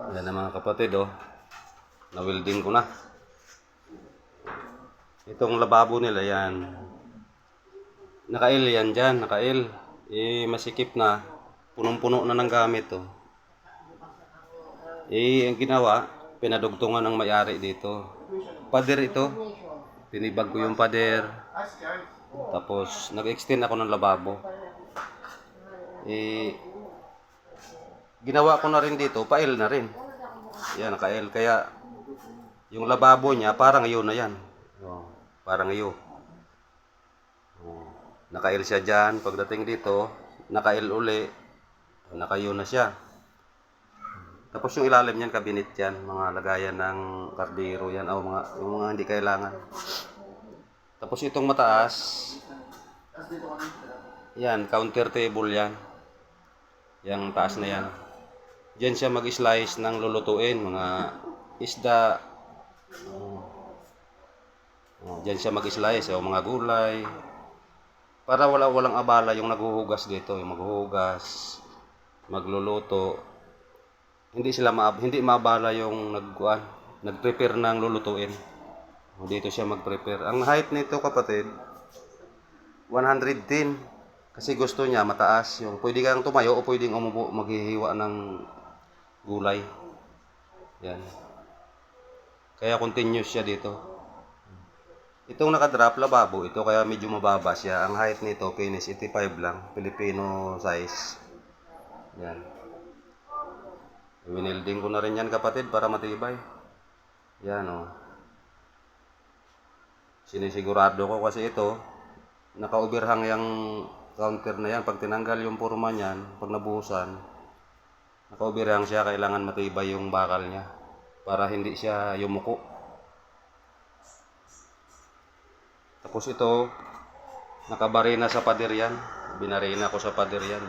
Yan na mga kapatid, oh. Na-welding ko na. Itong lababo nila yan. Naka-L yan dyan, naka-L. Masikip na. Punong-puno na ng gamit, oh. Ang ginawa, pinadugtungan ng may-ari dito. Pader ito. Pinibag ko yung pader. Tapos, nag-extend ako ng lababo. Ginawa ko na rin dito, pa-L na rin. Yan, naka-L. Kaya, yung lababo niya, parang iyo na yan. Parang iyo. Naka-L siya dyan. Pagdating dito, naka-L uli. Naka-iyo na siya. Tapos yung ilalim niyan, kabinet yan. Mga lagayan ng kardero yan. Yung mga hindi kailangan. Tapos itong mataas, yan, counter table yan. Yang taas na yan. Diyan siya mag-slice ng lulutuin, mga isda. Diyan siya mag-slice, mga gulay. Para walang abala yung naghuhugas dito, yung maghuhugas, magluluto. Hindi maabala yung nag-prepare ng lulutuin. Dito siya mag-prepare. Ang height nito, kapatid, 110. Kasi gusto niya mataas, yung pwede kang tumayo o pwedeng umupo maghihiwa ng gulay. Yan. Kaya continuous siya dito. Itong nakadrop lababo, ito kaya medyo mababa siya. Ang height nito, finish 85 lang, Filipino size. Yan. Winilding ko na rin yan, kapatid, para matibay. Yan, oh. Sinisigurado ko kasi ito, naka-overhang yung counter na yan. Pag tinanggal yung forma niyan, pag nabuhusan, naka-overhang siya, kailangan matibay yung bakal niya para hindi siya yumuko. Tapos ito, nakabarina sa pader yan. Binarina ko sa pader yan.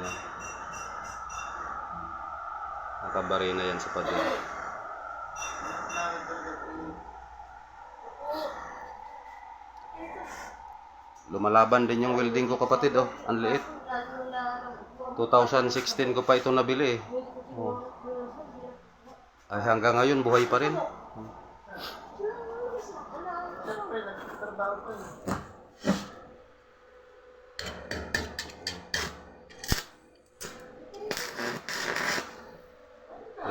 Nakabarina yan sa pader. Lumalaban din yung welding ko, kapatid, oh. Ang liit. 2016 ko pa ito nabili, eh. Oh. Ay, hanggang ngayon buhay pa rin.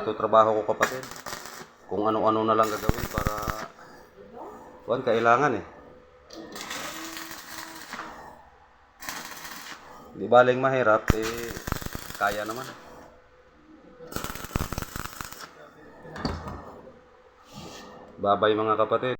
Ito trabaho ko, kapatid. Kung ano-ano na lang gagawin para kailangan, eh. Di baling mahirap, kaya naman. Babay mga kapatid.